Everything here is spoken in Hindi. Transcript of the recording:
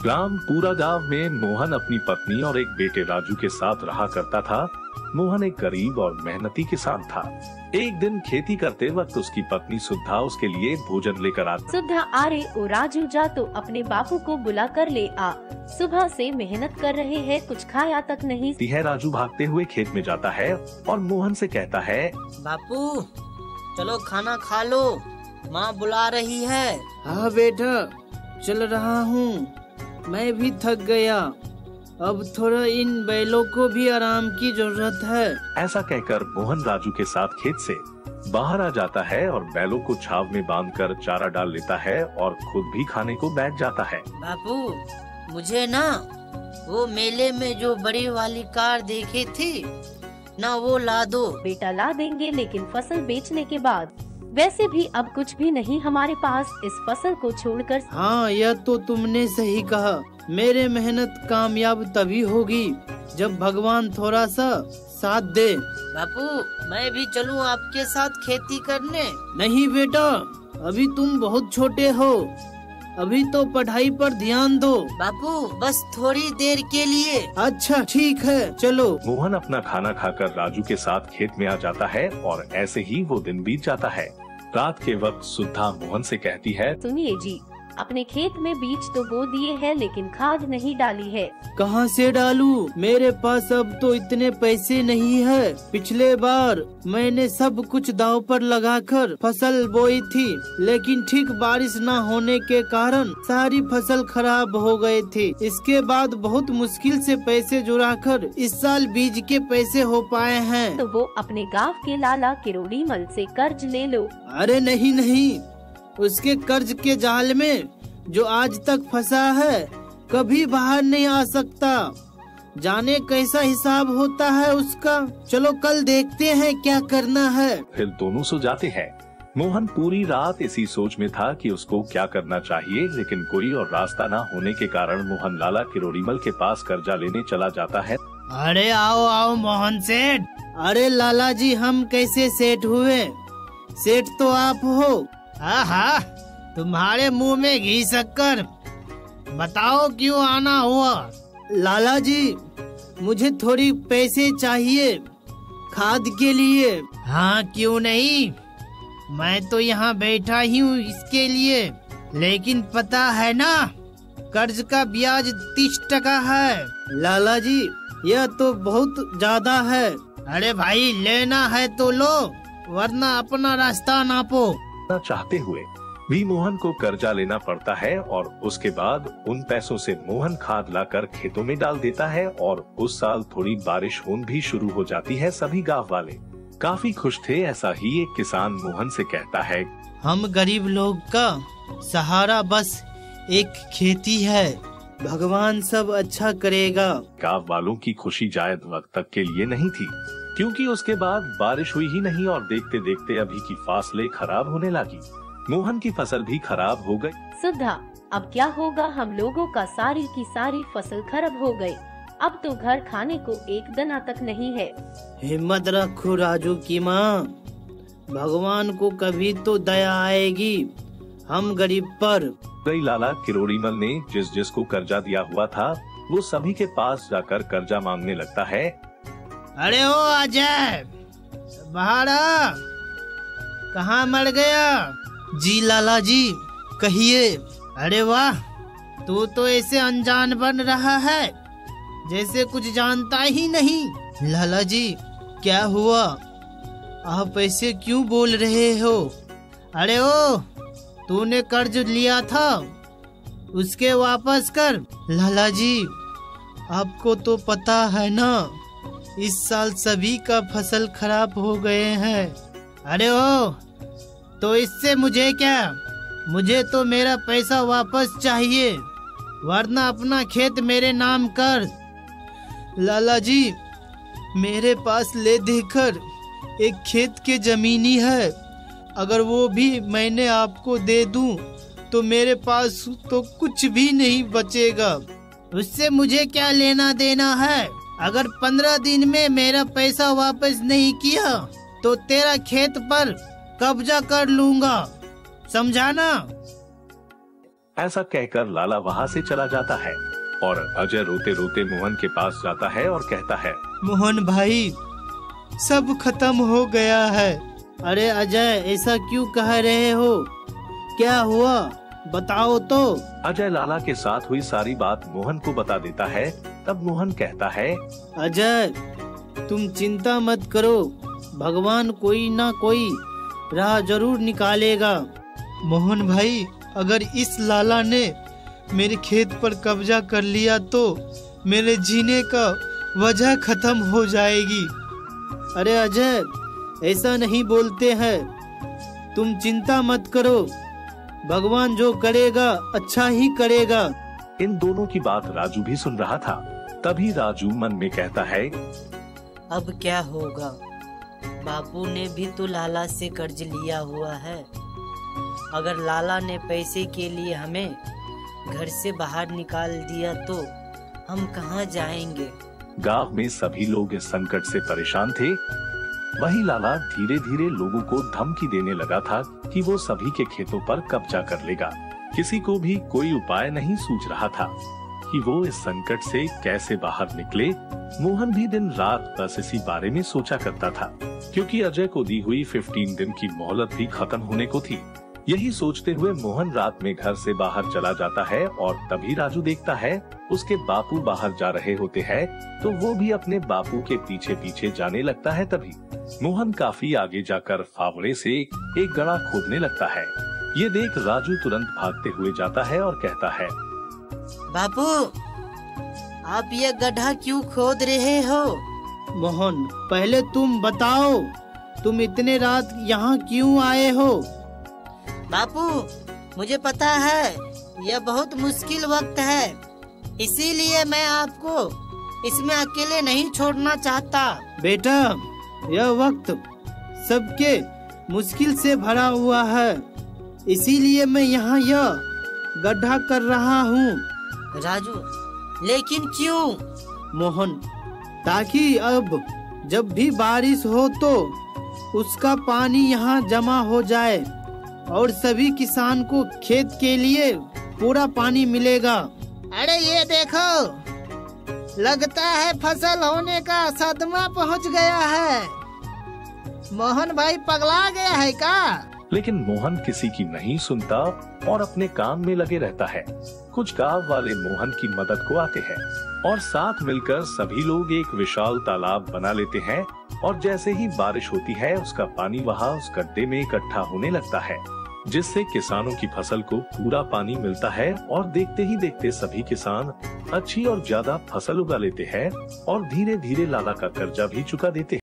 ग्राम पूरा गांव में मोहन अपनी पत्नी और एक बेटे राजू के साथ रहा करता था। मोहन एक गरीब और मेहनती किसान था। एक दिन खेती करते वक्त उसकी पत्नी सुधा उसके लिए भोजन लेकर आती। सुधा, अरे ओ राजू, जा तो अपने बापू को बुला कर ले आ। सुबह से मेहनत कर रहे हैं, कुछ खाया तक नहीं है। राजू भागते हुए खेत में जाता है और मोहन से कहता है, बापू चलो खाना खा लो, माँ बुला रही है। हाँ बेटा, चल रहा हूँ। मैं भी थक गया, अब थोड़ा इन बैलों को भी आराम की जरूरत है। ऐसा कहकर मोहन राजू के साथ खेत से बाहर आ जाता है और बैलों को छाव में बांधकर चारा डाल लेता है और खुद भी खाने को बैठ जाता है। बापू, मुझे ना वो मेले में जो बड़ी वाली कार देखी थी ना, वो ला दो। बेटा ला देंगे, लेकिन फसल बेचने के बाद। वैसे भी अब कुछ भी नहीं हमारे पास इस फसल को छोड़कर। हाँ, यह तो तुमने सही कहा। मेरे मेहनत कामयाब तभी होगी जब भगवान थोड़ा सा साथ दे। बापू, मैं भी चलूं आपके साथ खेती करने? नहीं बेटा, अभी तुम बहुत छोटे हो, अभी तो पढ़ाई पर ध्यान दो। बापू, बस थोड़ी देर के लिए। अच्छा ठीक है, चलो। मोहन अपना खाना खाकर राजू के साथ खेत में आ जाता है और ऐसे ही वो दिन बीत जाता है। रात के वक्त सुधा मोहन से कहती है, सुनिए जी, अपने खेत में बीज तो बो दिए हैं, लेकिन खाद नहीं डाली है। कहाँ से डालूं? मेरे पास अब तो इतने पैसे नहीं है। पिछले बार मैंने सब कुछ दांव पर लगाकर फसल बोई थी, लेकिन ठीक बारिश न होने के कारण सारी फसल खराब हो गई थी। इसके बाद बहुत मुश्किल से पैसे जुटाकर इस साल बीज के पैसे हो पाए हैं। तो वो अपने गांव के लाला किरोड़ी मल से कर्ज ले लो। अरे नहीं नहीं, उसके कर्ज के जाल में जो आज तक फंसा है कभी बाहर नहीं आ सकता। जाने कैसा हिसाब होता है उसका। चलो कल देखते हैं क्या करना है। फिर दोनों सो जाते हैं। मोहन पूरी रात इसी सोच में था कि उसको क्या करना चाहिए, लेकिन कोई और रास्ता न होने के कारण मोहन लाला किरोड़ीमल के पास कर्जा लेने चला जाता है। अरे आओ आओ मोहन सेठ। अरे लाला जी, हम कैसे सेठ हुए? सेठ तो आप हो। हाँ, तुम्हारे मुंह में घी शक्कर। बताओ क्यों आना हुआ? लाला जी, मुझे थोड़ी पैसे चाहिए खाद के लिए। हाँ क्यों नहीं, मैं तो यहाँ बैठा ही हूँ इसके लिए। लेकिन पता है ना, कर्ज का ब्याज 30% है। लाला जी, यह तो बहुत ज्यादा है। अरे भाई, लेना है तो लो, वरना अपना रास्ता नापो। चाहते हुए भी मोहन को कर्जा लेना पड़ता है और उसके बाद उन पैसों से मोहन खाद लाकर खेतों में डाल देता है और उस साल थोड़ी बारिश होने भी शुरू हो जाती है। सभी गांव वाले काफी खुश थे। ऐसा ही एक किसान मोहन से कहता है, हम गरीब लोग का सहारा बस एक खेती है, भगवान सब अच्छा करेगा। गांव वालों की खुशी जायद वक्त तक के लिए नहीं थी, क्योंकि उसके बाद बारिश हुई ही नहीं और देखते देखते अभी की फासले खराब होने लगी। मोहन की फसल भी खराब हो गई। सुधा, अब क्या होगा? हम लोगों का सारी की सारी फसल खराब हो गई। अब तो घर खाने को एक दाना तक नहीं है। हिम्मत रखो राजू की माँ, भगवान को कभी तो दया आएगी हम गरीब पर। गई लाला किरोड़ीमल ने जिस जिस को कर्जा दिया हुआ था, वो सभी के पास जाकर कर्जा मांगने लगता है। अरे ओ अजय, बाहर आ, कहाँ मर गया? जी लाला जी, कहिए। अरे वाह, तू तो ऐसे अनजान बन रहा है जैसे कुछ जानता ही नहीं। लाला जी, क्या हुआ? आप ऐसे क्यों बोल रहे हो? अरे ओ, तूने कर्ज लिया था, उसके वापस कर। लाला जी, आपको तो पता है ना, इस साल सभी का फसल खराब हो गए हैं। अरे ओ, तो इससे मुझे क्या? मुझे तो मेरा पैसा वापस चाहिए, वरना अपना खेत मेरे नाम कर। लाला जी, मेरे पास ले देकर एक खेत के जमीनी है, अगर वो भी मैंने आपको दे दूं तो मेरे पास तो कुछ भी नहीं बचेगा। उससे मुझे क्या लेना देना है? अगर 15 दिन में मेरा पैसा वापस नहीं किया तो तेरा खेत पर कब्जा कर लूंगा, समझा ना? ऐसा कहकर लाला वहाँ से चला जाता है और अजय रोते रोते मोहन के पास जाता है और कहता है, मोहन भाई, सब खत्म हो गया है। अरे अजय, ऐसा क्यों कह रहे हो? क्या हुआ, बताओ तो। अजय लाला के साथ हुई सारी बात मोहन को बता देता है। तब मोहन कहता है, अजय, तुम चिंता मत करो, भगवान कोई ना कोई राह जरूर निकालेगा। मोहन भाई, अगर इस लाला ने मेरे खेत पर कब्जा कर लिया तो मेरे जीने का वजह खत्म हो जाएगी। अरे अजय, ऐसा नहीं बोलते हैं, तुम चिंता मत करो, भगवान जो करेगा अच्छा ही करेगा। इन दोनों की बात राजू भी सुन रहा था। तभी राजू मन में कहता है, अब क्या होगा? बापू ने भी तो लाला से कर्ज लिया हुआ है। अगर लाला ने पैसे के लिए हमें घर से बाहर निकाल दिया तो हम कहाँ जाएंगे? गांव में सभी लोग इस संकट से परेशान थे। वही लाला धीरे धीरे लोगों को धमकी देने लगा था कि वो सभी के खेतों पर कब्जा कर लेगा। किसी को भी कोई उपाय नहीं सूझ रहा था कि वो इस संकट से कैसे बाहर निकले। मोहन भी दिन रात बस इसी बारे में सोचा करता था, क्योंकि अजय को दी हुई 15 दिन की मोहलत भी खत्म होने को थी। यही सोचते हुए मोहन रात में घर से बाहर चला जाता है और तभी राजू देखता है उसके बापू बाहर जा रहे होते हैं, तो वो भी अपने बापू के पीछे पीछे जाने लगता है। तभी मोहन काफी आगे जाकर फावड़े से एक गड्ढा खोदने लगता है। ये देख राजू तुरंत भागते हुए जाता है और कहता है, बापू, आप ये गड्ढा क्यों खोद रहे हो? मोहन, पहले तुम बताओ, तुम इतने रात यहाँ क्यों आए हो? बापू, मुझे पता है यह बहुत मुश्किल वक्त है, इसीलिए मैं आपको इसमें अकेले नहीं छोड़ना चाहता। बेटा, यह वक्त सबके मुश्किल से भरा हुआ है, इसीलिए मैं यहाँ यह गड्ढा कर रहा हूँ। राजू, लेकिन क्यों? मोहन, ताकि अब जब भी बारिश हो तो उसका पानी यहाँ जमा हो जाए और सभी किसान को खेत के लिए पूरा पानी मिलेगा। अरे ये देखो, लगता है फसल होने का सदमा पहुँच गया है। मोहन भाई पगला गया है क्या? लेकिन मोहन किसी की नहीं सुनता और अपने काम में लगे रहता है। कुछ गांव वाले मोहन की मदद को आते हैं और साथ मिलकर सभी लोग एक विशाल तालाब बना लेते हैं और जैसे ही बारिश होती है उसका पानी वहाँ उस गड्ढे में इकट्ठा होने लगता है, जिससे किसानों की फसल को पूरा पानी मिलता है और देखते ही देखते सभी किसान अच्छी और ज्यादा फसल उगा लेते हैं और धीरे धीरे लाला का कर्जा भी चुका देते हैं।